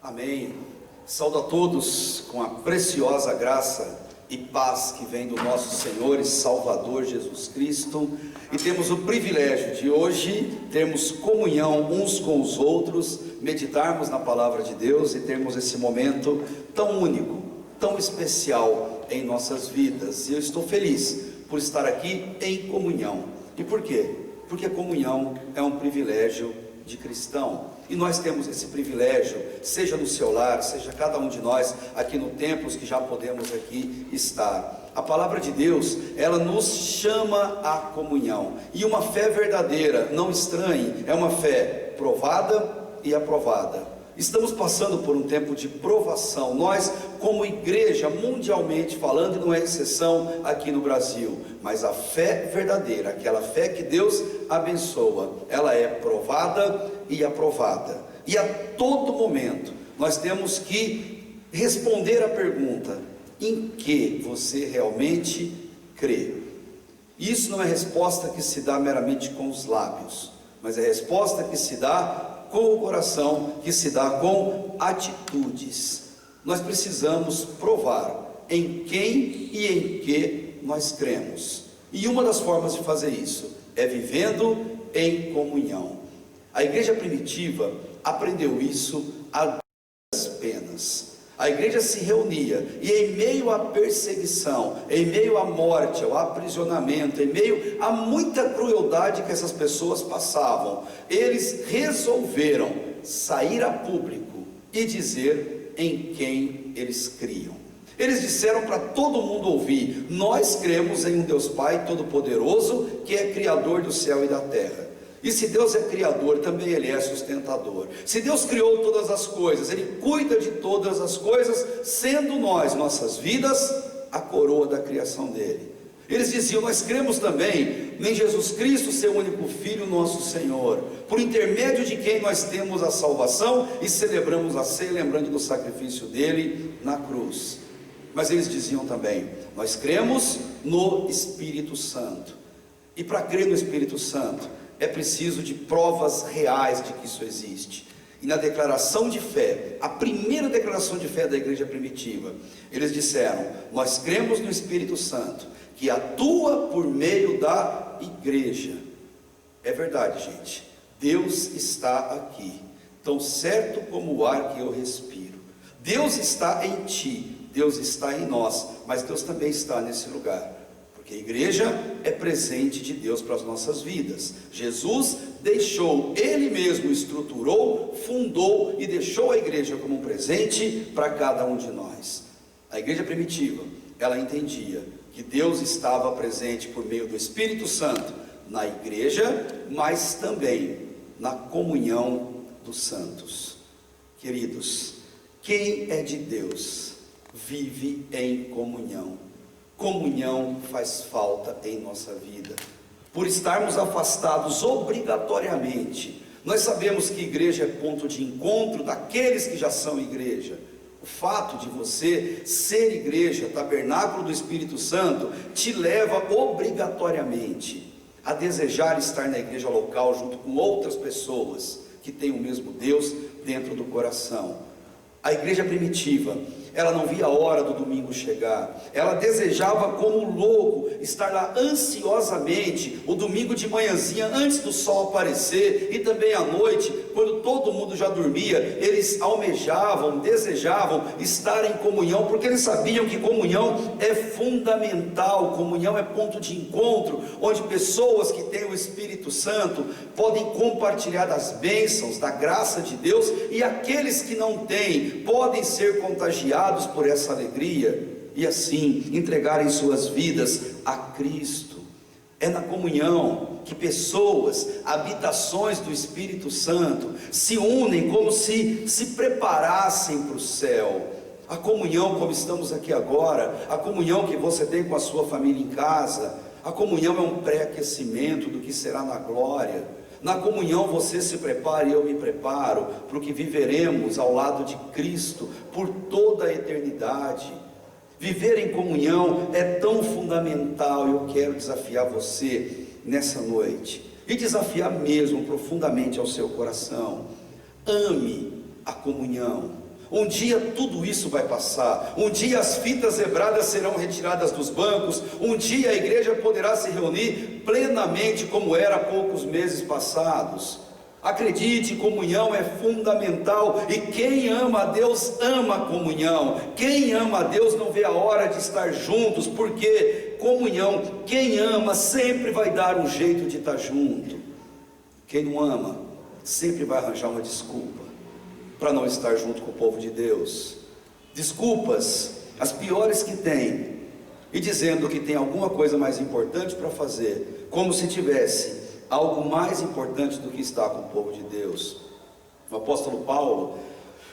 Amém. Saúdo a todos com a preciosa graça e paz que vem do nosso Senhor e Salvador Jesus Cristo. E temos o privilégio de hoje termos comunhão uns com os outros, meditarmos na palavra de Deus e termos esse momento tão único, tão especial em nossas vidas. E eu estou feliz por estar aqui em comunhão. E por quê? Porque a comunhão é um privilégio de cristão. E nós temos esse privilégio, seja no seu lar, seja cada um de nós aqui no templo, os que já podemos aqui estar. A palavra de Deus, ela nos chama à comunhão. E uma fé verdadeira, não estranhe, é uma fé provada e aprovada. Estamos passando por um tempo de provação. Nós, como igreja, mundialmente falando, e não é exceção aqui no Brasil, mas a fé verdadeira, aquela fé que Deus abençoa, ela é provada e aprovada. E a todo momento nós temos que responder a pergunta: em que você realmente crê? Isso não é resposta que se dá meramente com os lábios, mas é resposta que se dá com o coração, que se dá com atitudes. Nós precisamos provar em quem e em que nós cremos. E uma das formas de fazer isso é vivendo em comunhão. A igreja primitiva aprendeu isso a duras penas. A igreja se reunia e em meio à perseguição, em meio à morte, ao aprisionamento, em meio a muita crueldade que essas pessoas passavam, eles resolveram sair a público e dizer em quem eles criam. Eles disseram para todo mundo ouvir: nós cremos em um Deus Pai Todo-Poderoso, que é Criador do céu e da terra. E se Deus é Criador, também Ele é sustentador. Se Deus criou todas as coisas, Ele cuida de todas as coisas, sendo nós, nossas vidas, a coroa da criação dEle. Eles diziam: nós cremos também em Jesus Cristo, seu único Filho, nosso Senhor, por intermédio de quem nós temos a salvação e celebramos a ceia, lembrando do sacrifício dEle na cruz. Mas eles diziam também: nós cremos no Espírito Santo. E para crer no Espírito Santo, é preciso de provas reais de que isso existe. E na declaração de fé, a primeira declaração de fé da igreja primitiva, eles disseram: nós cremos no Espírito Santo, que atua por meio da igreja. É verdade, gente, Deus está aqui, tão certo como o ar que eu respiro. Deus está em ti, Deus está em nós, mas Deus também está nesse lugar. Porque a igreja é presente de Deus para as nossas vidas. Jesus deixou, Ele mesmo estruturou, fundou e deixou a igreja como um presente para cada um de nós. A igreja primitiva, ela entendia que Deus estava presente por meio do Espírito Santo na igreja, mas também na comunhão dos santos. Queridos, quem é de Deus vive em comunhão. Comunhão faz falta em nossa vida. Por estarmos afastados obrigatoriamente, nós sabemos que igreja é ponto de encontro daqueles que já são igreja. O fato de você ser igreja, tabernáculo do Espírito Santo, te leva obrigatoriamente a desejar estar na igreja local junto com outras pessoas que têm o mesmo Deus dentro do coração. A igreja primitiva, ela não via a hora do domingo chegar, ela desejava como louco estar lá ansiosamente, o domingo de manhãzinha, antes do sol aparecer, e também à noite, quando todo mundo já dormia, eles almejavam, desejavam estar em comunhão, porque eles sabiam que comunhão é fundamental, comunhão é ponto de encontro, onde pessoas que têm o Espírito Santo podem compartilhar das bênçãos, da graça de Deus, e aqueles que não têm, podem ser contagiados por essa alegria, e assim entregarem suas vidas a Cristo. É na comunhão que pessoas, habitações do Espírito Santo, se unem como se preparassem para o céu. A comunhão, como estamos aqui agora, a comunhão que você tem com a sua família em casa, a comunhão é um pré-aquecimento do que será na glória. Na comunhão você se prepara e eu me preparo para o que viveremos ao lado de Cristo por toda a eternidade. Viver em comunhão é tão fundamental. Eu quero desafiar você nessa noite, e desafiar mesmo profundamente ao seu coração. Ame a comunhão, Um dia tudo isso vai passar. Um dia as fitas zebradas serão retiradas dos bancos. Um dia a igreja poderá se reunir plenamente como era há poucos meses passados. Acredite, comunhão é fundamental, e quem ama a Deus ama a comunhão. Quem ama a Deus não vê a hora de estar juntos, porque comunhão, quem ama sempre vai dar um jeito de estar junto. Quem não ama sempre vai arranjar uma desculpa para não estar junto com o povo de Deus. Desculpas, as piores que tem, e dizendo que tem alguma coisa mais importante para fazer, como se tivesse algo mais importante do que estar com o povo de Deus. O apóstolo Paulo,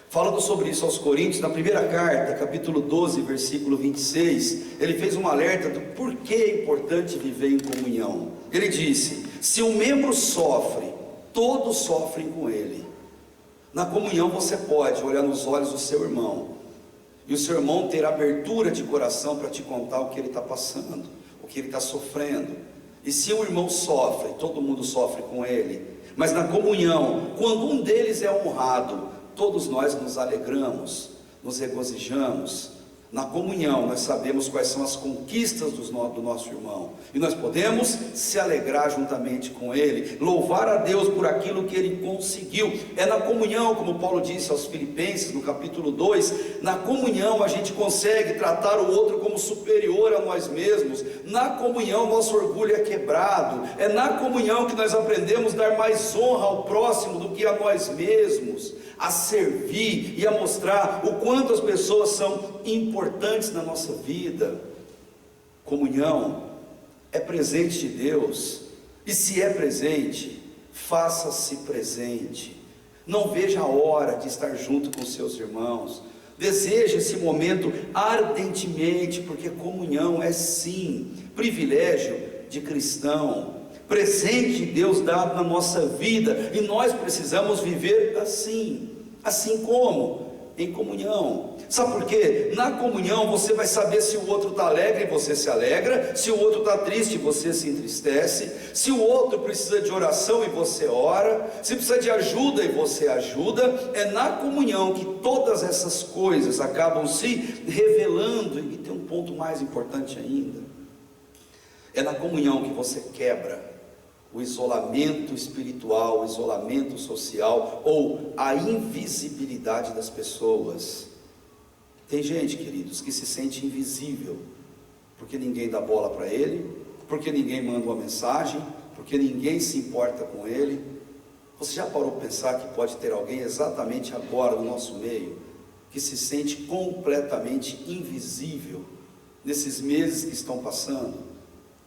falando sobre isso aos Coríntios, na primeira carta, capítulo 12, versículo 26, ele fez um alerta do porquê é importante viver em comunhão. Ele disse: se um membro sofre, todos sofrem com ele. Na comunhão você pode olhar nos olhos do seu irmão, e o seu irmão ter abertura de coração para te contar o que ele está passando, o que ele está sofrendo. E se o irmão sofre, todo mundo sofre com ele. Mas na comunhão, quando um deles é honrado, todos nós nos alegramos, nos regozijamos. Na comunhão nós sabemos quais são as conquistas do nosso irmão, e nós podemos se alegrar juntamente com ele, louvar a Deus por aquilo que ele conseguiu. É na comunhão, como Paulo disse aos Filipenses no capítulo 2, na comunhão a gente consegue tratar o outro como superior a nós mesmos. Na comunhão nosso orgulho é quebrado. É na comunhão que nós aprendemos a dar mais honra ao próximo do que a nós mesmos, a servir e a mostrar o quanto as pessoas são importantes na nossa vida. Comunhão é presente de Deus, e se é presente, faça-se presente. Não veja a hora de estar junto com seus irmãos. Deseje esse momento ardentemente, porque comunhão é sim privilégio de cristão, presente de Deus dado na nossa vida, e nós precisamos viver assim. Assim como? Em comunhão. Sabe por quê? Na comunhão você vai saber se o outro está alegre e você se alegra, se o outro está triste e você se entristece, se o outro precisa de oração e você ora, se precisa de ajuda e você ajuda. É na comunhão que todas essas coisas acabam se revelando. E tem um ponto mais importante ainda: é na comunhão que você quebra o isolamento espiritual, o isolamento social, ou a invisibilidade das pessoas. Tem gente, queridos, que se sente invisível, porque ninguém dá bola para ele, porque ninguém manda uma mensagem, porque ninguém se importa com ele. Você já parou para pensar que pode ter alguém exatamente agora no nosso meio, que se sente completamente invisível, nesses meses que estão passando?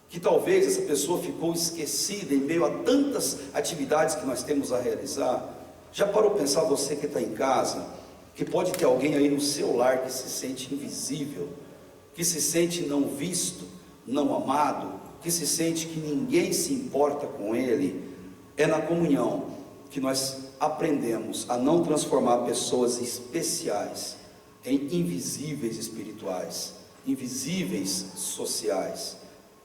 Que talvez essa pessoa ficou esquecida em meio a tantas atividades que nós temos a realizar. Já parou para pensar, você que está em casa, que pode ter alguém aí no seu lar que se sente invisível, que se sente não visto, não amado, que se sente que ninguém se importa com ele? É na comunhão que nós aprendemos a não transformar pessoas especiais em invisíveis espirituais, invisíveis sociais.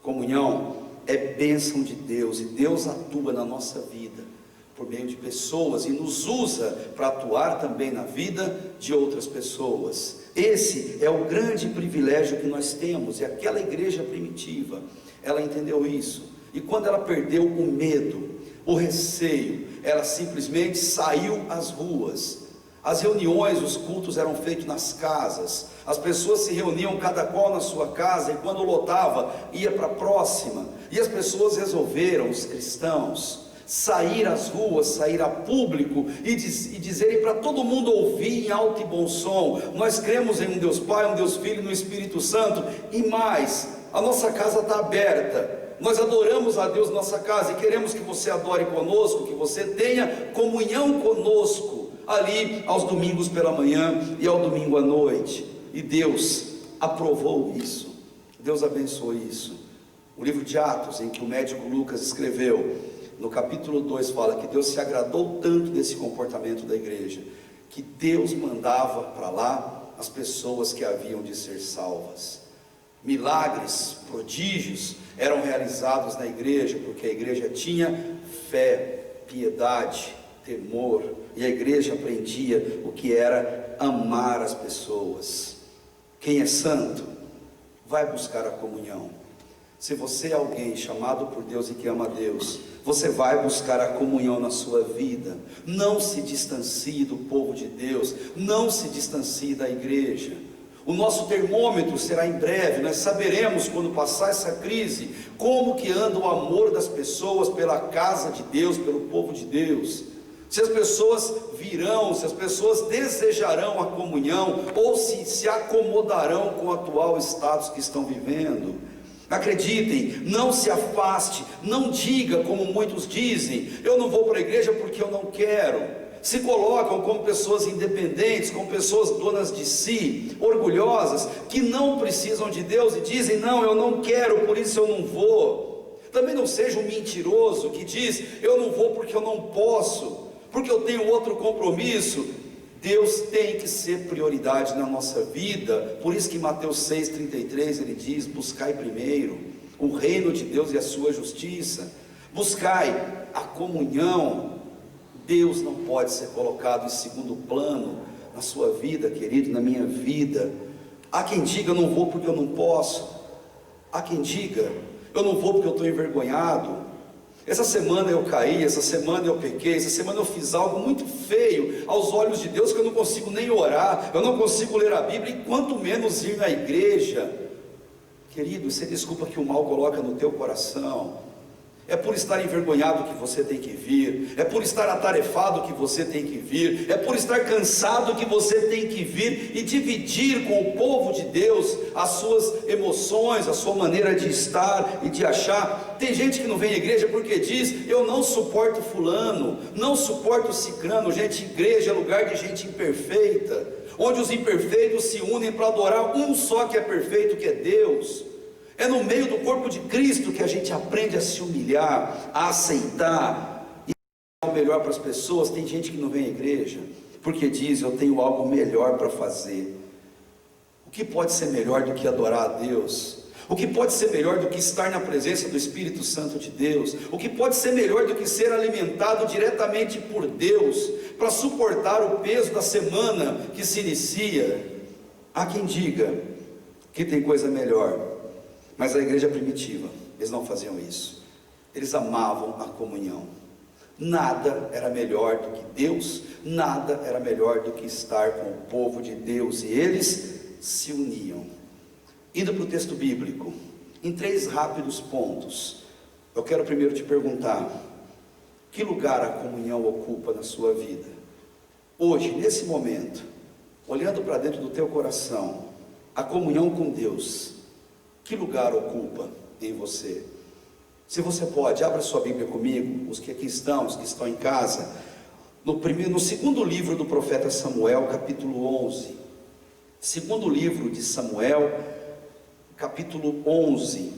Comunhão é bênção de Deus, e Deus atua na nossa vida por meio de pessoas, e nos usa para atuar também na vida de outras pessoas. Esse é o grande privilégio que nós temos, e aquela igreja primitiva, ela entendeu isso, e quando ela perdeu o medo, o receio, ela simplesmente saiu às ruas. As reuniões, os cultos eram feitos nas casas, as pessoas se reuniam cada qual na sua casa, e quando lotava, ia para a próxima. E as pessoas resolveram, os cristãos, sair às ruas, sair a público e dizerem para todo mundo ouvir em alto e bom som: nós cremos em um Deus Pai, um Deus Filho e no Espírito Santo, e mais, a nossa casa está aberta, nós adoramos a Deus na nossa casa, e queremos que você adore conosco, que você tenha comunhão conosco ali aos domingos pela manhã e ao domingo à noite. E Deus aprovou isso, Deus abençoou isso. O livro de Atos, em que o médico Lucas escreveu, no capítulo 2, fala que Deus se agradou tanto desse comportamento da igreja, que Deus mandava para lá as pessoas que haviam de ser salvas. Milagres, prodígios eram realizados na igreja, porque a igreja tinha fé, piedade, temor, e a igreja aprendia o que era amar as pessoas. Quem é santo vai buscar a comunhão. Se você é alguém chamado por Deus e que ama a Deus, você vai buscar a comunhão na sua vida. Não se distancie do povo de Deus, não se distancie da igreja. O nosso termômetro será em breve. Nós saberemos, quando passar essa crise, como que anda o amor das pessoas pela casa de Deus, pelo povo de Deus. Se as pessoas virão, se as pessoas desejarão a comunhão, ou se acomodarão com o atual status que estão vivendo. Acreditem, não se afaste, não diga como muitos dizem: eu não vou para a igreja porque eu não quero. Se colocam como pessoas independentes, como pessoas donas de si, orgulhosas, que não precisam de Deus e dizem: não, eu não quero, por isso eu não vou. Também não seja um mentiroso que diz: eu não vou porque eu não posso, porque eu tenho outro compromisso. Deus tem que ser prioridade na nossa vida. Por isso que em Mateus 6,33 ele diz: buscai primeiro o reino de Deus e a sua justiça, buscai a comunhão. Deus não pode ser colocado em segundo plano na sua vida, querido, na minha vida. Há quem diga: eu não vou porque eu não posso. Há quem diga: eu não vou porque eu estou envergonhado. Essa semana eu caí, essa semana eu pequei, essa semana eu fiz algo muito feio aos olhos de Deus, que eu não consigo nem orar, eu não consigo ler a Bíblia, e quanto menos ir na igreja. Querido, isso é desculpa que o mal coloca no teu coração. É por estar envergonhado que você tem que vir, é por estar atarefado que você tem que vir, é por estar cansado que você tem que vir e dividir com o povo de Deus as suas emoções, a sua maneira de estar e de achar. Tem gente que não vem à igreja porque diz: eu não suporto fulano, não suporto cicrano. Gente, igreja é lugar de gente imperfeita, onde os imperfeitos se unem para adorar um só que é perfeito, que é Deus. É no meio do corpo de Cristo que a gente aprende a se humilhar, a aceitar e dar o melhor para as pessoas. Tem gente que não vem à igreja porque diz: eu tenho algo melhor para fazer. O que pode ser melhor do que adorar a Deus? O que pode ser melhor do que estar na presença do Espírito Santo de Deus? O que pode ser melhor do que ser alimentado diretamente por Deus, para suportar o peso da semana que se inicia? Há quem diga que tem coisa melhor, mas a igreja primitiva, eles não faziam isso. Eles amavam a comunhão. Nada era melhor do que Deus, nada era melhor do que estar com o povo de Deus, e eles se uniam. Indo para o texto bíblico, em 3 rápidos pontos, eu quero primeiro te perguntar: que lugar a comunhão ocupa na sua vida? Hoje, nesse momento, olhando para dentro do teu coração, a comunhão com Deus, que lugar ocupa em você? Se você pode, abra sua Bíblia comigo, os que aqui estão, os que estão em casa, no segundo livro do profeta Samuel, capítulo 11. Segundo livro de Samuel, capítulo 11.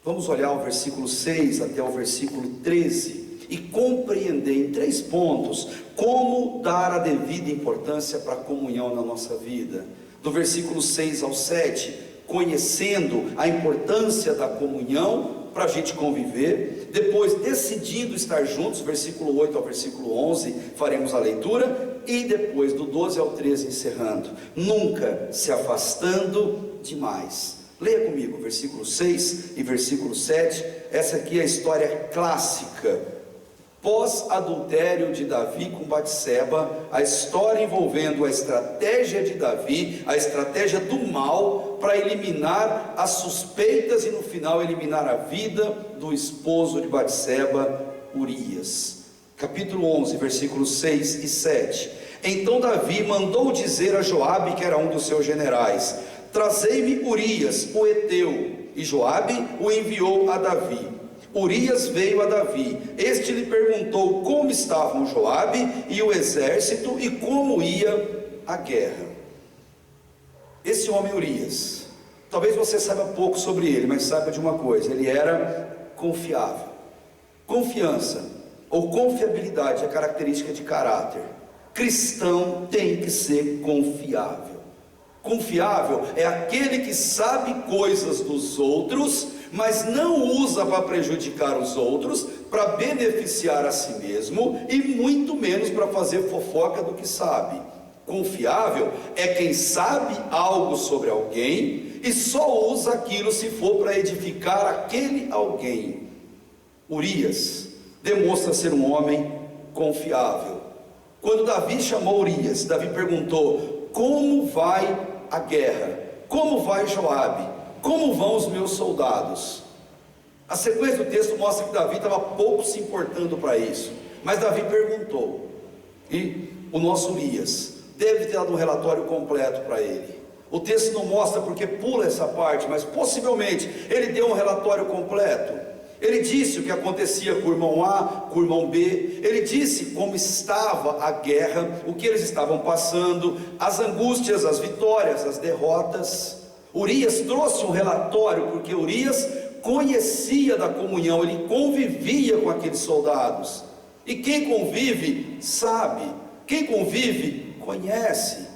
Vamos olhar o versículo 6 até o versículo 13 e compreender em 3 pontos como dar a devida importância para a comunhão na nossa vida. Do versículo 6 ao 7, conhecendo a importância da comunhão para a gente conviver. Depois, decidindo estar juntos, versículo 8 ao versículo 11, faremos a leitura. E depois, do 12 ao 13, encerrando: nunca se afastando demais. Leia comigo versículo 6 e versículo 7. Essa aqui é a história clássica pós-adultério de Davi com Batseba, a história envolvendo a estratégia de Davi, a estratégia do mal para eliminar as suspeitas e no final eliminar a vida do esposo de Batseba, Urias. Capítulo 11, versículos 6 e 7. Então Davi mandou dizer a Joabe, que era um dos seus generais: trazei-me Urias, o heteu. E Joabe o enviou a Davi. Urias veio a Davi. Este lhe perguntou como estavam Joabe e o exército e como ia a guerra. Esse homem Urias, talvez você saiba pouco sobre ele, mas saiba de uma coisa: ele era confiável. Confiança ou confiabilidade é característica de caráter. Cristão tem que ser confiável. Confiável é aquele que sabe coisas dos outros, mas não usa para prejudicar os outros, para beneficiar a si mesmo e muito menos para fazer fofoca do que sabe. Confiável é quem sabe algo sobre alguém e só usa aquilo se for para edificar aquele alguém. Urias demonstra ser um homem confiável. Quando Davi chamou Urias, Davi perguntou: como vai a guerra? Como vai Joabe? Como vão os meus soldados? A sequência do texto mostra que Davi estava pouco se importando para isso, mas Davi perguntou, e o nosso Urias deve ter dado um relatório completo para ele. O texto não mostra porque pula essa parte, mas possivelmente ele deu um relatório completo. Ele disse o que acontecia com o irmão A, com o irmão B, ele disse como estava a guerra, o que eles estavam passando, as angústias, as vitórias, as derrotas. Urias trouxe um relatório, porque Urias conhecia da comunhão, ele convivia com aqueles soldados, e quem convive sabe, quem convive conhece.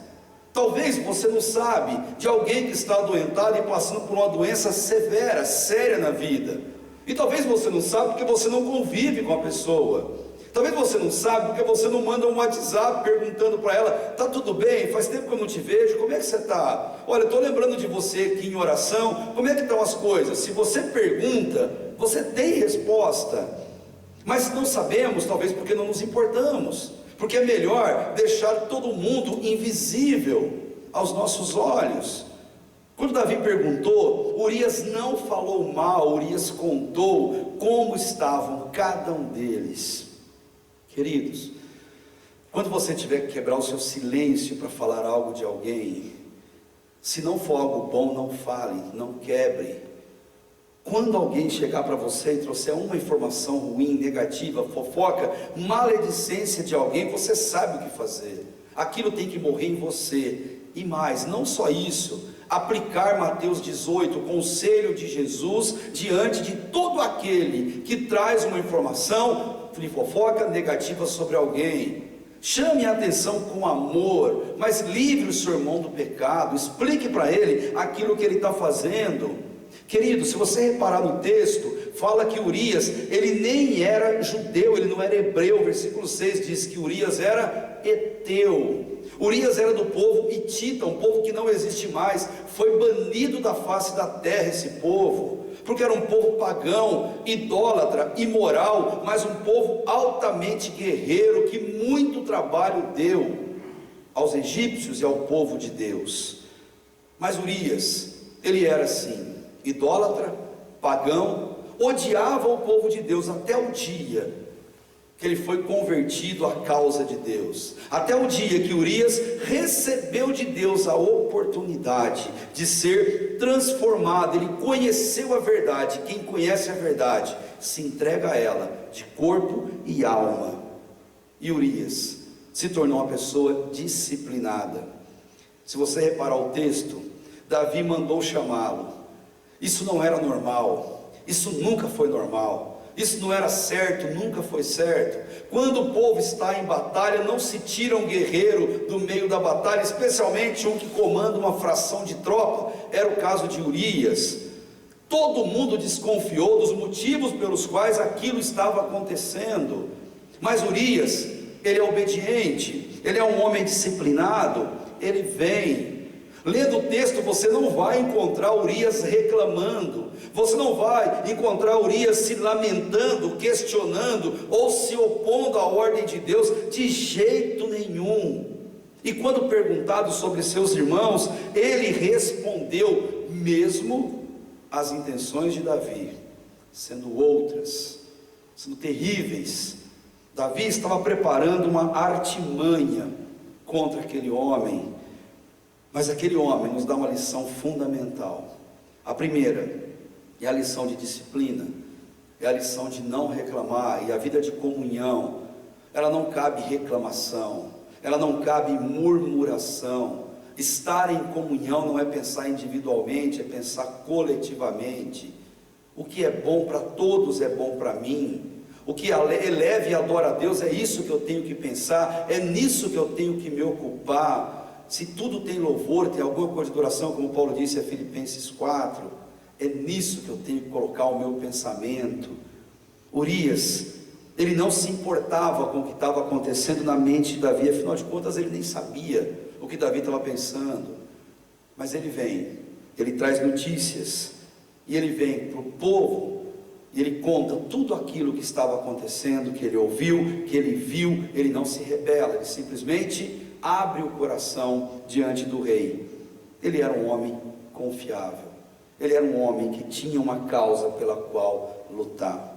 Talvez você não sabe de alguém que está adoentado e passando por uma doença severa, séria na vida, e talvez você não sabe porque você não convive com a pessoa. Talvez você não sabe porque você não manda um WhatsApp perguntando para ela: tá tudo bem? Faz tempo que eu não te vejo, como é que você está? Olha, estou lembrando de você aqui em oração, como é que estão as coisas? Se você pergunta, você tem resposta, mas não sabemos, talvez porque não nos importamos, porque é melhor deixar todo mundo invisível aos nossos olhos. Quando Davi perguntou, Urias não falou mal, Urias contou como estavam cada um deles. Queridos, quando você tiver que quebrar o seu silêncio para falar algo de alguém, se não for algo bom, não fale, não quebre. Quando alguém chegar para você e trouxer uma informação ruim, negativa, fofoca, maledicência de alguém, você sabe o que fazer. Aquilo tem que morrer em você. E mais, não só isso, aplicar Mateus 18, o conselho de Jesus, diante de todo aquele que traz uma informação de fofoca negativa sobre alguém. Chame a atenção com amor, mas livre o seu irmão do pecado, explique para ele aquilo que ele está fazendo. Querido, se você reparar no texto, fala que Urias, ele nem era judeu, ele não era hebreu. Versículo 6 diz que Urias era heteu. Urias era do povo hitita, um povo que não existe mais. Foi banido da face da terra esse povo, porque era um povo pagão, idólatra, imoral, mas um povo altamente guerreiro, que muito trabalho deu aos egípcios e ao povo de Deus. Mas Urias, ele era assim, idólatra, pagão, odiava o povo de Deus, até o dia que ele foi convertido à causa de Deus, até o dia que Urias recebeu de Deus a oportunidade de ser transformado. Ele conheceu a verdade. Quem conhece a verdade se entrega a ela de corpo e alma. E Urias se tornou uma pessoa disciplinada. Se você reparar o texto, Davi mandou chamá-lo. Isso não era normal, isso nunca foi normal. Isso não era certo, nunca foi certo. Quando o povo está em batalha, não se tira um guerreiro do meio da batalha, especialmente um que comanda uma fração de tropa. Era o caso de Urias. Todo mundo desconfiou dos motivos pelos quais aquilo estava acontecendo, mas Urias, ele é obediente, ele é um homem disciplinado, ele vem. Lendo o texto, você não vai encontrar Urias reclamando, você não vai encontrar Urias se lamentando, questionando ou se opondo à ordem de Deus, de jeito nenhum. E quando perguntado sobre seus irmãos, ele respondeu, mesmo as intenções de Davi sendo outras, sendo terríveis. Davi estava preparando uma artimanha contra aquele homem. Mas aquele homem nos dá uma lição fundamental. A primeira é a lição de disciplina, é a lição de não reclamar. E a vida de comunhão, ela não cabe reclamação, ela não cabe murmuração. Estar em comunhão não é pensar individualmente, é pensar coletivamente. O que é bom para todos é bom para mim. O que eleva e adora a Deus, é isso que eu tenho que pensar, é nisso que eu tenho que me ocupar. Se tudo tem louvor, tem alguma coisa de adoração, como Paulo disse a Filipenses 4, é nisso que eu tenho que colocar o meu pensamento. Urias, ele não se importava com o que estava acontecendo na mente de Davi, afinal de contas ele nem sabia o que Davi estava pensando. Mas ele vem, ele traz notícias, e ele vem para o povo, e ele conta tudo aquilo que estava acontecendo, que ele ouviu, que ele viu. Ele não se rebela, ele simplesmente abre o coração diante do rei. Ele era um homem confiável, ele era um homem que tinha uma causa pela qual lutar.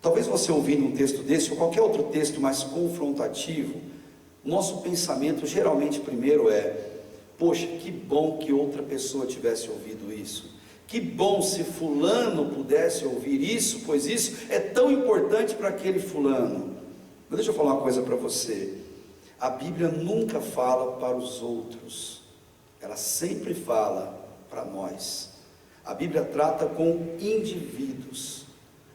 Talvez você ouvindo um texto desse, ou qualquer outro texto mais confrontativo, nosso pensamento geralmente primeiro é: poxa, que bom que outra pessoa tivesse ouvido isso, que bom se fulano pudesse ouvir isso, pois isso é tão importante para aquele fulano. Mas deixa eu falar uma coisa para você: a Bíblia nunca fala para os outros, ela sempre fala para nós. A Bíblia trata com indivíduos,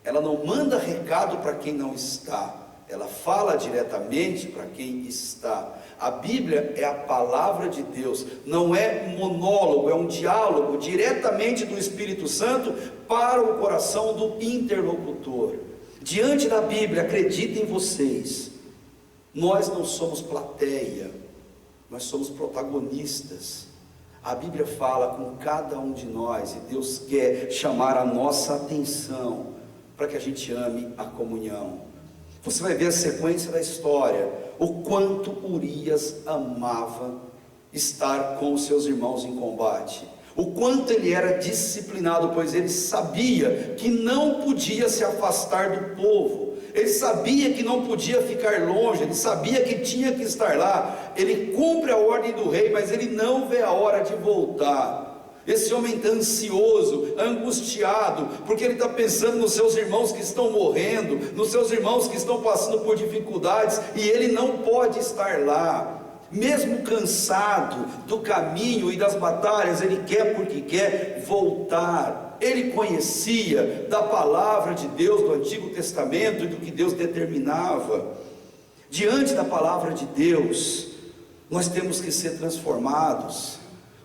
ela não manda recado para quem não está, ela fala diretamente para quem está. A Bíblia é a palavra de Deus, não é um monólogo, é um diálogo diretamente do Espírito Santo para o coração do interlocutor. Diante da Bíblia, acreditem vocês, nós não somos plateia, nós somos protagonistas. A Bíblia fala com cada um de nós, e Deus quer chamar a nossa atenção para que a gente ame a comunhão. Você vai ver a sequência da história, o quanto Urias amava estar com os seus irmãos em combate, o quanto ele era disciplinado, pois ele sabia que não podia se afastar do povo, ele sabia que não podia ficar longe, ele sabia que tinha que estar lá. Ele cumpre a ordem do rei, mas ele não vê a hora de voltar. Esse homem está ansioso, angustiado, porque ele está pensando nos seus irmãos que estão morrendo, nos seus irmãos que estão passando por dificuldades, e ele não pode estar lá. Mesmo cansado do caminho e das batalhas, ele quer, porque quer voltar. Ele conhecia da palavra de Deus do Antigo Testamento e do que Deus determinava. Diante da palavra de Deus, nós temos que ser transformados.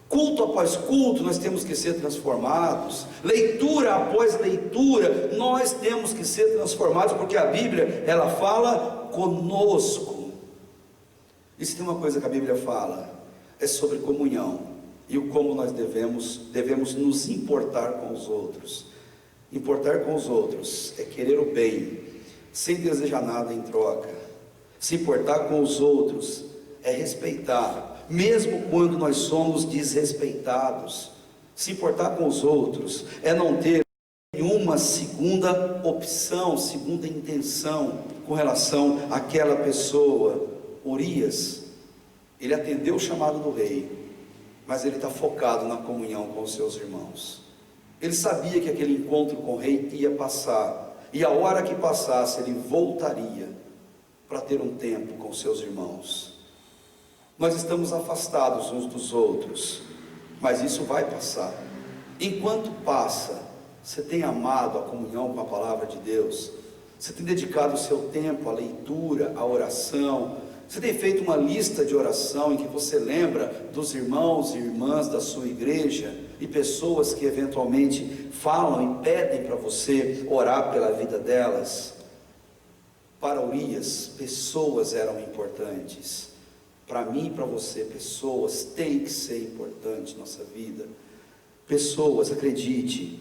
Culto após culto, nós temos que ser transformados. Leitura após leitura, nós temos que ser transformados, porque a Bíblia, ela fala conosco. E se tem uma coisa que a Bíblia fala, é sobre comunhão, e o como nós devemos nos importar com os outros. Importar com os outros é querer o bem, sem desejar nada em troca. Se importar com os outros é respeitar, mesmo quando nós somos desrespeitados. Se importar com os outros é não ter nenhuma segunda opção, segunda intenção com relação àquela pessoa. Urias, ele atendeu o chamado do rei, mas ele está focado na comunhão com os seus irmãos. Ele sabia que aquele encontro com o rei ia passar, e a hora que passasse ele voltaria para ter um tempo com os seus irmãos. Nós estamos afastados uns dos outros, mas isso vai passar. Enquanto passa, você tem amado a comunhão com a palavra de Deus? Você tem dedicado o seu tempo à leitura, à oração? Você tem feito uma lista de oração em que você lembra dos irmãos e irmãs da sua igreja e pessoas que eventualmente falam e pedem para você orar pela vida delas? Para Urias, pessoas eram importantes. Para mim e para você, pessoas têm que ser importantes na nossa vida. Pessoas, acredite,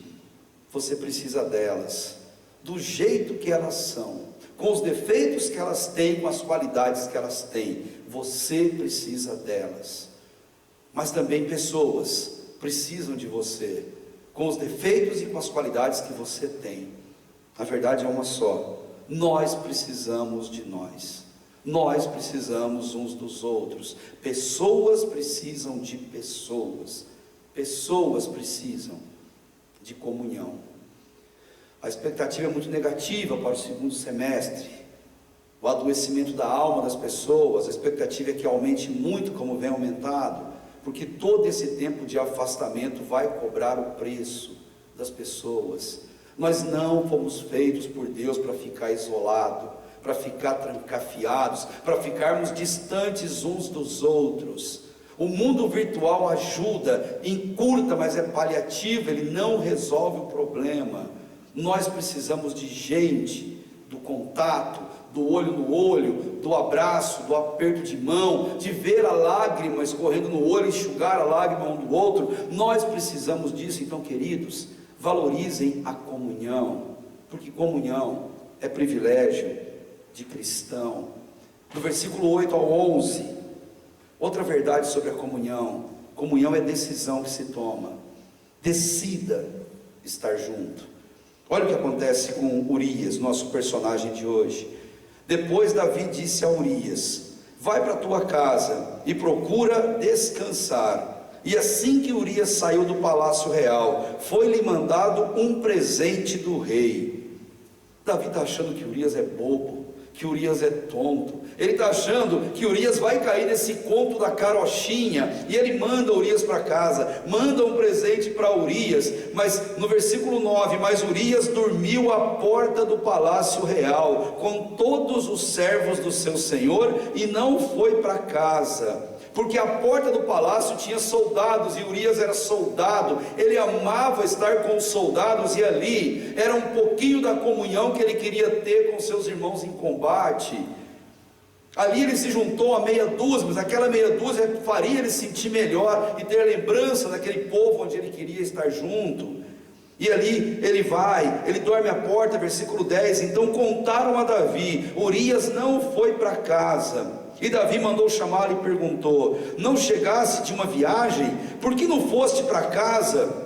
você precisa delas, do jeito que elas são, com os defeitos que elas têm, com as qualidades que elas têm. Você precisa delas. Mas também pessoas precisam de você, com os defeitos e com as qualidades que você tem. A verdade é uma só: nós precisamos de nós. Nós precisamos uns dos outros. Pessoas precisam de pessoas. Pessoas precisam de comunhão. A expectativa é muito negativa para o segundo semestre. O adoecimento da alma das pessoas, a expectativa é que aumente muito, como vem aumentado, porque todo esse tempo de afastamento vai cobrar o preço das pessoas. Nós não fomos feitos por Deus para ficar isolado, para ficar trancafiados, para ficarmos distantes uns dos outros. O mundo virtual ajuda, encurta, mas é paliativo, ele não resolve o problema. Nós precisamos de gente, do contato, do olho no olho, do abraço, do aperto de mão, de ver a lágrima escorrendo no olho, enxugar a lágrima um do outro. Nós precisamos disso. Então, queridos, valorizem a comunhão, porque comunhão é privilégio de cristão. Do versículo 8 ao 11, outra verdade sobre a comunhão: comunhão é decisão que se toma. Decida estar junto. Olha o que acontece com Urias, nosso personagem de hoje. Depois Davi disse a Urias: vai para a tua casa e procura descansar. E assim que Urias saiu do palácio real, foi-lhe mandado um presente do rei. Davi está achando que Urias é bobo, que Urias é tonto. Ele está achando que Urias vai cair nesse conto da carochinha, e ele manda Urias para casa, manda um presente para Urias. Mas no versículo 9: mas Urias dormiu à porta do palácio real, com todos os servos do seu senhor, e não foi para casa, porque a porta do palácio tinha soldados, e Urias era soldado. Ele amava estar com os soldados, e ali era um pouquinho da comunhão que ele queria ter com seus irmãos em combate. Ali ele se juntou a meia dúzia, mas aquela meia dúzia faria ele sentir melhor e ter a lembrança daquele povo onde ele queria estar junto. E ali ele vai, ele dorme à porta, versículo 10: então contaram a Davi: Urias não foi para casa. E Davi mandou chamá-lo e perguntou: não chegasse de uma viagem? Por que não foste para casa?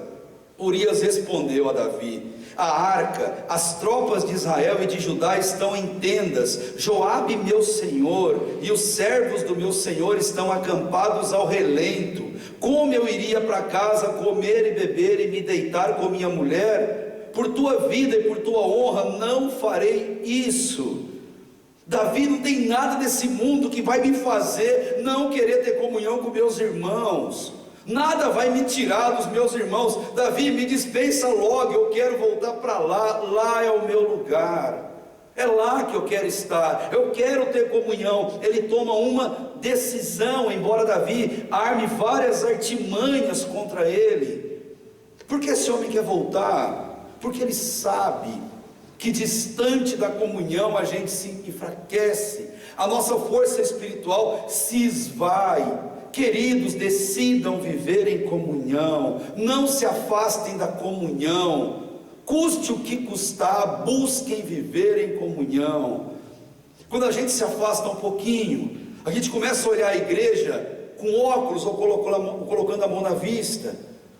Urias respondeu a Davi: a arca, as tropas de Israel e de Judá estão em tendas, Joabe meu senhor e os servos do meu senhor estão acampados ao relento. Como eu iria para casa comer e beber e me deitar com minha mulher? Por tua vida e por tua honra não farei isso. Davi: não tem nada desse mundo que vai me fazer não querer ter comunhão com meus irmãos. Nada vai me tirar dos meus irmãos. Davi, me dispensa logo, eu quero voltar para lá. Lá é o meu lugar, é lá que eu quero estar, eu quero ter comunhão. Ele toma uma decisão, embora Davi arme várias artimanhas contra ele. Por que esse homem quer voltar? Porque ele sabe que distante da comunhão a gente se enfraquece, a nossa força espiritual se esvai. Queridos, decidam viver em comunhão, não se afastem da comunhão, custe o que custar, busquem viver em comunhão. Quando a gente se afasta um pouquinho, a gente começa a olhar a igreja com óculos ou colocando a mão na vista.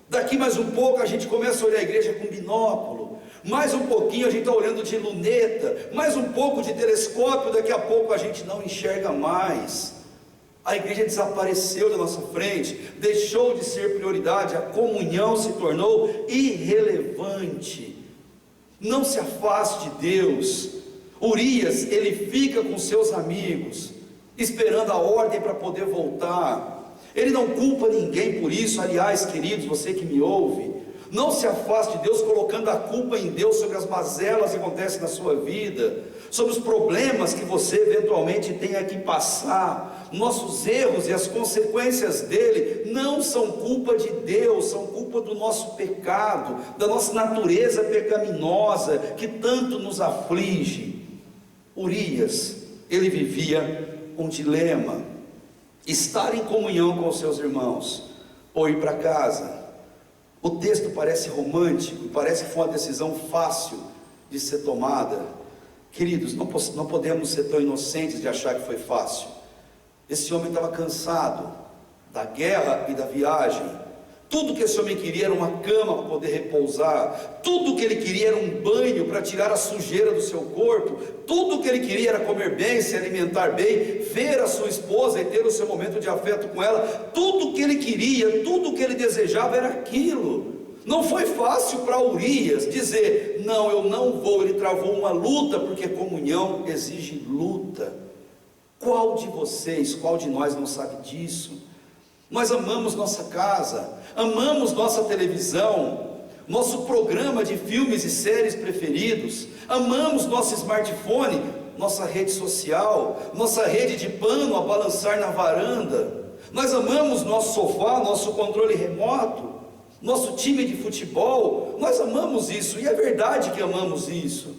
Daqui mais um pouco a gente começa a olhar a igreja com binóculo, mais um pouquinho a gente está olhando de luneta, mais um pouco de telescópio, daqui a pouco a gente não enxerga mais. A igreja desapareceu da nossa frente, deixou de ser prioridade, a comunhão se tornou irrelevante. Não se afaste de Deus. Urias, ele fica com seus amigos, esperando a ordem para poder voltar. Ele não culpa ninguém por isso. Aliás, queridos, você que me ouve, não se afaste de Deus colocando a culpa em Deus sobre as mazelas que acontecem na sua vida, sobre os problemas que você eventualmente tenha que passar. Nossos erros e as consequências dele não são culpa de Deus, são culpa do nosso pecado, da nossa natureza pecaminosa que tanto nos aflige. Urias, ele vivia um dilema: estar em comunhão com os seus irmãos ou ir para casa. O texto parece romântico, parece que foi uma decisão fácil de ser tomada. Queridos, não podemos ser tão inocentes de achar que foi fácil. Esse homem estava cansado da guerra e da viagem. Tudo que esse homem queria era uma cama para poder repousar. Tudo que ele queria era um banho para tirar a sujeira do seu corpo. Tudo que ele queria era comer bem, se alimentar bem, ver a sua esposa e ter o seu momento de afeto com ela. Tudo que ele queria, tudo que ele desejava era aquilo. Não foi fácil para Urias dizer: não, eu não vou. Ele travou uma luta, porque comunhão exige luta. Qual de vocês, qual de nós não sabe disso? Nós amamos nossa casa, amamos nossa televisão, nosso programa de filmes e séries preferidos, amamos nosso smartphone, nossa rede social, nossa rede de pano a balançar na varanda. Nós amamos nosso sofá, nosso controle remoto, nosso time de futebol, nós amamos isso, e é verdade que amamos isso,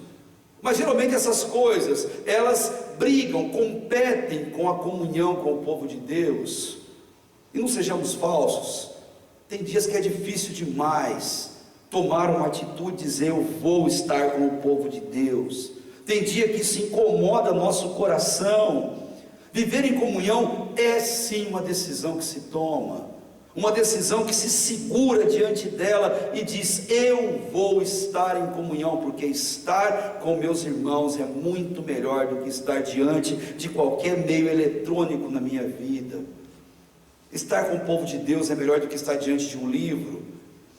mas geralmente essas coisas, elas brigam, competem com a comunhão com o povo de Deus. E não sejamos falsos, tem dias que é difícil demais tomar uma atitude, dizer eu vou estar com o povo de Deus. Tem dia que isso incomoda nosso coração. Viver em comunhão é sim uma decisão que se toma, uma decisão que se segura diante dela e diz: eu vou estar em comunhão, porque estar com meus irmãos é muito melhor do que estar diante de qualquer meio eletrônico na minha vida. Estar com o povo de Deus é melhor do que estar diante de um livro,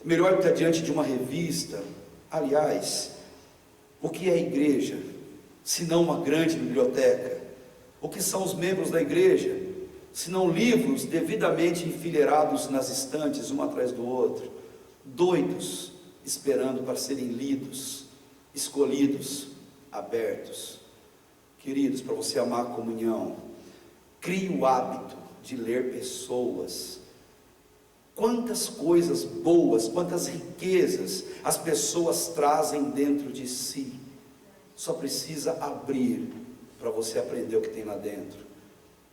melhor do que estar diante de uma revista. Aliás, o que é a igreja, se não uma grande biblioteca? O que são os membros da igreja, se não livros devidamente enfileirados nas estantes, um atrás do outro, doidos, esperando para serem lidos, escolhidos, abertos? Queridos, para você amar a comunhão, crie o hábito de ler pessoas. Quantas coisas boas, quantas riquezas as pessoas trazem dentro de si. Só precisa abrir para você aprender o que tem lá dentro.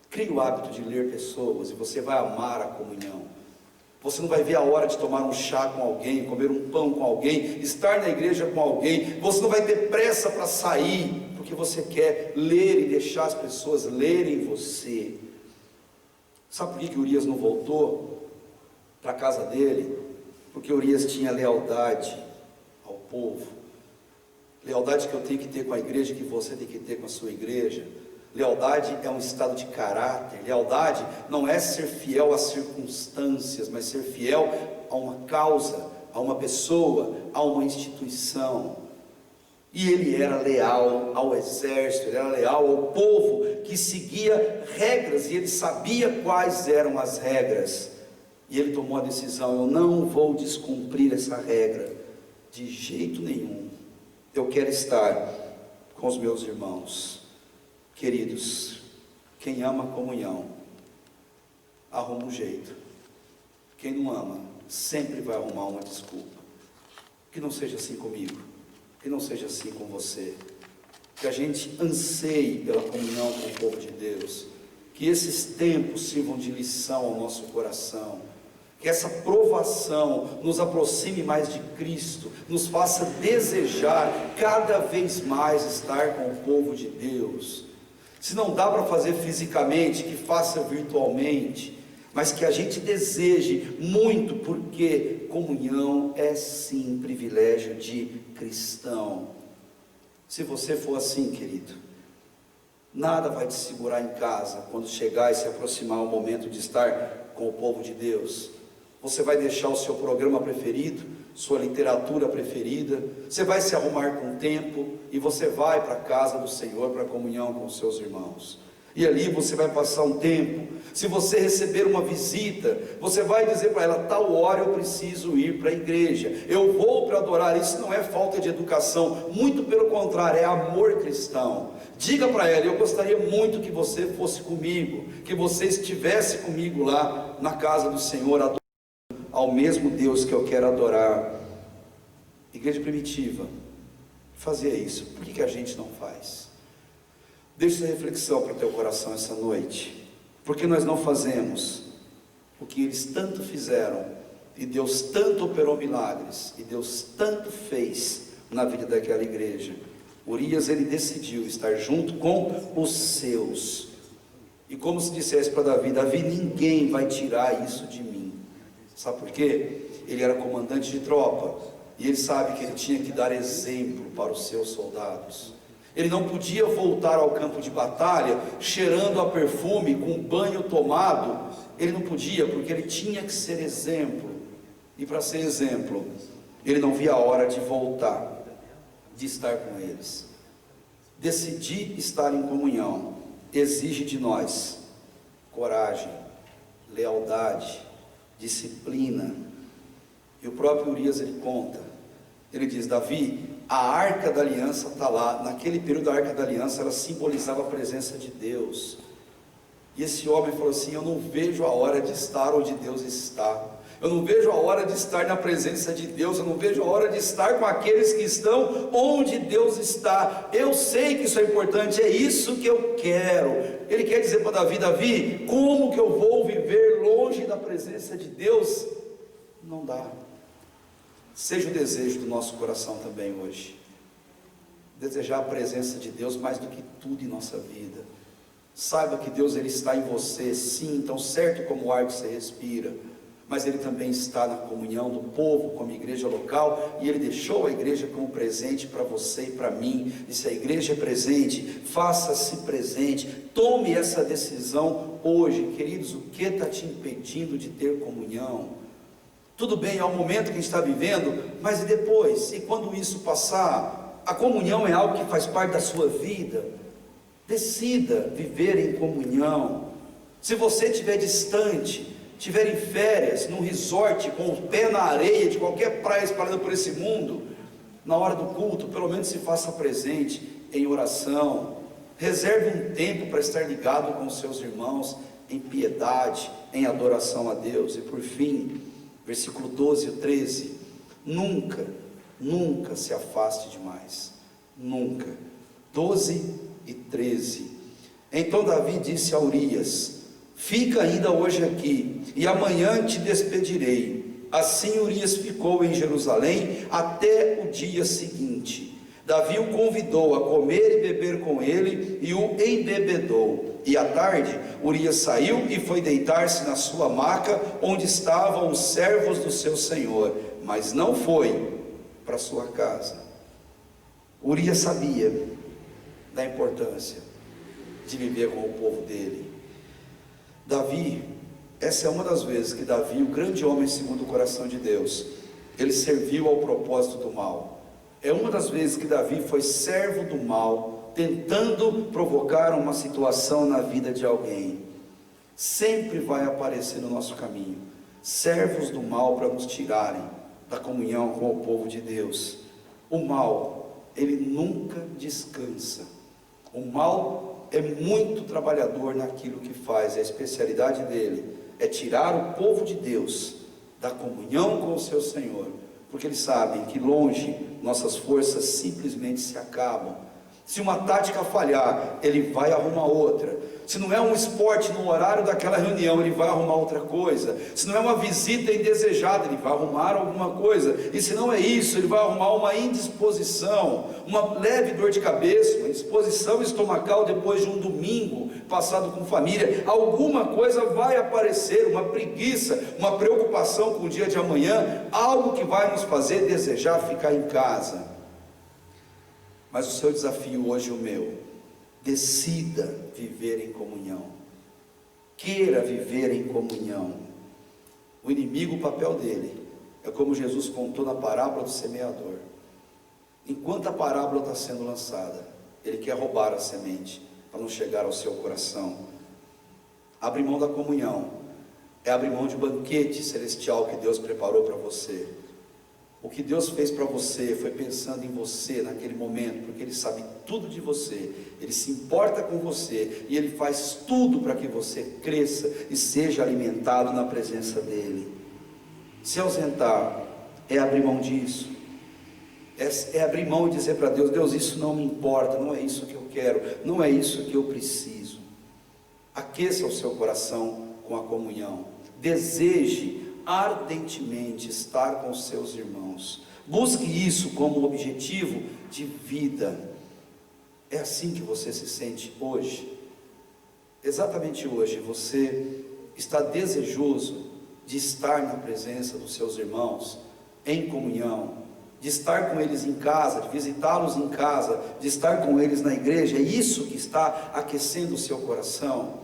Crie o hábito de ler pessoas e você vai amar a comunhão. Você não vai ver a hora de tomar um chá com alguém, comer um pão com alguém, estar na igreja com alguém. Você não vai ter pressa para sair, porque você quer ler e deixar as pessoas lerem você. Sabe por que Urias não voltou para a casa dele? Porque Urias tinha lealdade ao povo. Lealdade que eu tenho que ter com a igreja, que você tem que ter com a sua igreja. Lealdade é um estado de caráter. Lealdade não é ser fiel às circunstâncias, mas ser fiel a uma causa, a uma pessoa, a uma instituição. E ele era leal ao exército, ele era leal ao povo que seguia regras, e ele sabia quais eram as regras. E ele tomou a decisão: eu não vou descumprir essa regra de jeito nenhum. Eu quero estar com os meus irmãos. Queridos, quem ama a comunhão arruma um jeito. Quem não ama sempre vai arrumar uma desculpa. Que não seja assim comigo, que não seja assim com você. Que a gente anseie pela comunhão com o povo de Deus. Que esses tempos sirvam de lição ao nosso coração. Que essa provação nos aproxime mais de Cristo, nos faça desejar cada vez mais estar com o povo de Deus. Se não dá para fazer fisicamente, que faça virtualmente, mas que a gente deseje muito, porque comunhão é sim privilégio de cristão. Se você for assim, querido, nada vai te segurar em casa quando chegar e se aproximar o momento de estar com o povo de Deus. Você vai deixar o seu programa preferido, sua literatura preferida, você vai se arrumar com tempo e você vai para a casa do Senhor, para a comunhão com os seus irmãos. E ali você vai passar um tempo. Se você receber uma visita, você vai dizer para ela: tal hora eu preciso ir para a igreja, eu vou para adorar. Isso não é falta de educação, muito pelo contrário, é amor cristão. Diga para ela: eu gostaria muito que você fosse comigo, que você estivesse comigo lá na casa do Senhor, adorando ao mesmo Deus que eu quero adorar. Igreja primitiva fazia isso. Por que a gente não faz? Deixa essa reflexão para o teu coração essa noite. Porque nós não fazemos o que eles tanto fizeram, e Deus tanto operou milagres, e Deus tanto fez na vida daquela igreja. Urias, ele decidiu estar junto com os seus. E como se dissesse para Davi: Davi, ninguém vai tirar isso de mim. Sabe por quê? Ele era comandante de tropa, e ele sabe que ele tinha que dar exemplo para os seus soldados. Ele não podia voltar ao campo de batalha cheirando a perfume, com banho tomado. Ele não podia, porque ele tinha que ser exemplo. E para ser exemplo, ele não via a hora de voltar, de estar com eles. Decidir estar em comunhão exige de nós coragem, lealdade, disciplina. E o próprio Urias, ele conta, ele diz: Davi, a arca da aliança está lá. Naquele período, a arca da aliança, ela simbolizava a presença de Deus. E esse homem falou assim: eu não vejo a hora de estar onde Deus está. Eu não vejo a hora de estar na presença de Deus. Eu não vejo a hora de estar com aqueles que estão onde Deus está. Eu sei que isso é importante, é isso que eu quero. Ele quer dizer para Davi: Davi, como que eu vou viver longe da presença de Deus? Não dá. Seja o desejo do nosso coração também hoje, desejar a presença de Deus mais do que tudo em nossa vida. Saiba que Deus, Ele está em você, sim, tão certo como o ar que você respira, mas Ele também está na comunhão do povo, como igreja local, e Ele deixou a igreja como presente para você e para mim. E se a igreja é presente, faça-se presente, tome essa decisão hoje. Queridos, o que está te impedindo de ter comunhão? Tudo bem, é o momento que a gente está vivendo, mas e depois? E quando isso passar? A comunhão é algo que faz parte da sua vida. Decida viver em comunhão. Se você estiver distante, estiver em férias, num resort, com o pé na areia de qualquer praia espalhada por esse mundo, na hora do culto, pelo menos se faça presente em oração. Reserve um tempo para estar ligado com os seus irmãos, em piedade, em adoração a Deus. E por fim, versículo 12 e 13, nunca se afaste demais, nunca. 12 e 13, então Davi disse a Urias: fica ainda hoje aqui, e amanhã te despedirei. Assim Urias ficou em Jerusalém até o dia seguinte. Davi o convidou a comer e beber com ele, e o embebedou. E à tarde Urias saiu e foi deitar-se na sua maca, onde estavam os servos do seu senhor, mas não foi para sua casa. Urias sabia da importância de viver com o povo dele. Davi, essa é uma das vezes que Davi, o grande homem segundo o coração de Deus, ele serviu ao propósito do mal. É uma das vezes que Davi foi servo do mal, tentando provocar uma situação na vida de alguém. Sempre vai aparecer no nosso caminho servos do mal para nos tirarem da comunhão com o povo de Deus. O mal, ele nunca descansa. O mal é muito trabalhador naquilo que faz. A especialidade dele é tirar o povo de Deus da comunhão com o seu Senhor, porque eles sabem que longe nossas forças simplesmente se acabam. Se uma tática falhar, ele vai arrumar outra. Se não é um esporte no horário daquela reunião, ele vai arrumar outra coisa. Se não é uma visita indesejada, ele vai arrumar alguma coisa. E se não é isso, ele vai arrumar uma indisposição, uma leve dor de cabeça, uma indisposição estomacal depois de um domingo passado com família. Alguma coisa vai aparecer, uma preguiça, uma preocupação com o dia de amanhã, algo que vai nos fazer desejar ficar em casa. Mas o seu desafio hoje, o meu, decida viver em comunhão, queira viver em comunhão. O inimigo, o papel dele, é como Jesus contou na parábola do semeador. Enquanto a parábola está sendo lançada, ele quer roubar a semente, para não chegar ao seu coração. Abre mão da comunhão, é abrir mão de um banquete celestial que Deus preparou para você. O que Deus fez para você foi pensando em você naquele momento, porque Ele sabe tudo de você, Ele se importa com você, e Ele faz tudo para que você cresça e seja alimentado na presença dEle. Se ausentar é abrir mão disso, é abrir mão e dizer para Deus: Deus, isso não me importa, não é isso que eu quero, não é isso que eu preciso. Aqueça o seu coração com a comunhão, deseje ardentemente estar com os seus irmãos, busque isso como objetivo de vida. É assim que você se sente hoje? Exatamente hoje você está desejoso de estar na presença dos seus irmãos, em comunhão, de estar com eles em casa, de visitá-los em casa, de estar com eles na igreja? É isso que está aquecendo o seu coração?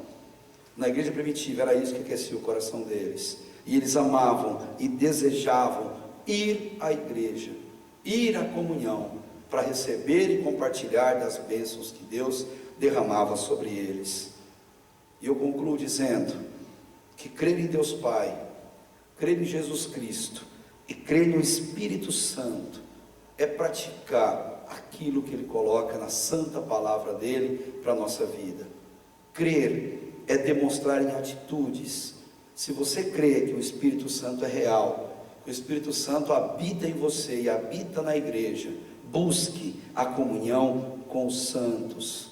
Na igreja primitiva era isso que aquecia o coração deles, e eles amavam e desejavam ir à igreja, ir à comunhão, para receber e compartilhar das bênçãos que Deus derramava sobre eles. E eu concluo dizendo que crer em Deus Pai, crer em Jesus Cristo e crer no Espírito Santo é praticar aquilo que Ele coloca na santa palavra dEle para a nossa vida. Crer é demonstrar em atitudes Se você crê que o Espírito Santo é real, que o Espírito Santo habita em você e habita na igreja, busque a comunhão com os santos.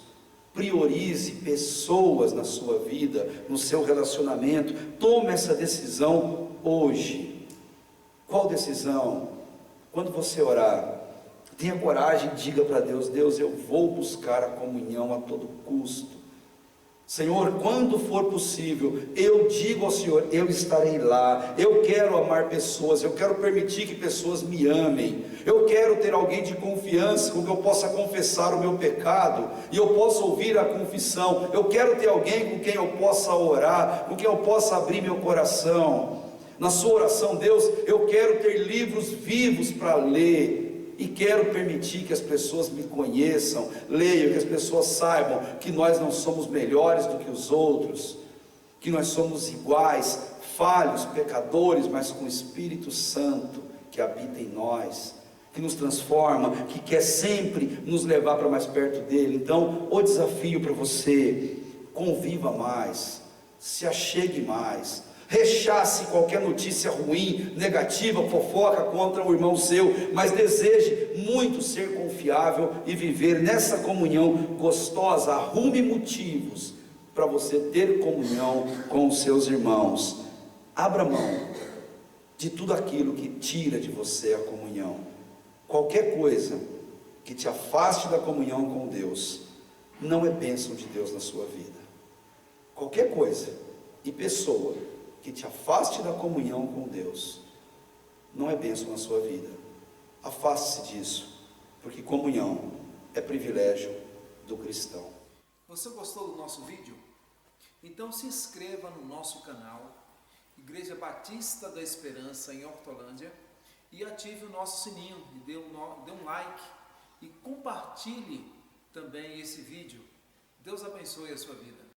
Priorize pessoas na sua vida, no seu relacionamento. Tome essa decisão hoje. Qual decisão? Quando você orar, tenha coragem e diga para Deus: Deus, eu vou buscar a comunhão a todo custo. Senhor, quando for possível, eu digo ao Senhor, eu estarei lá. Eu quero amar pessoas, eu quero permitir que pessoas me amem. Eu quero ter alguém de confiança com que eu possa confessar o meu pecado e eu possa ouvir a confissão. Eu quero ter alguém com quem eu possa orar, com quem eu possa abrir meu coração. Na sua oração, Deus, eu quero ter livros vivos para ler. E quero permitir que as pessoas me conheçam, leiam, que as pessoas saibam que nós não somos melhores do que os outros, que nós somos iguais, falhos, pecadores, mas com o Espírito Santo que habita em nós, que nos transforma, que quer sempre nos levar para mais perto dele. Então, o desafio para você: conviva mais, se achegue mais, rechace qualquer notícia ruim, negativa, fofoca contra o irmão seu, mas deseje muito ser confiável e viver nessa comunhão gostosa. Arrume motivos para você ter comunhão com os seus irmãos. Abra mão de tudo aquilo que tira de você a comunhão. Qualquer coisa que te afaste da comunhão com Deus não é bênção de Deus na sua vida. Qualquer coisa e pessoa que te afaste da comunhão com Deus não é bênção na sua vida. Afaste-se disso, porque comunhão é privilégio do cristão. Você gostou do nosso vídeo? Então se inscreva no nosso canal Igreja Batista da Esperança em Hortolândia e ative o nosso sininho e dê um like e compartilhe também esse vídeo. Deus abençoe a sua vida.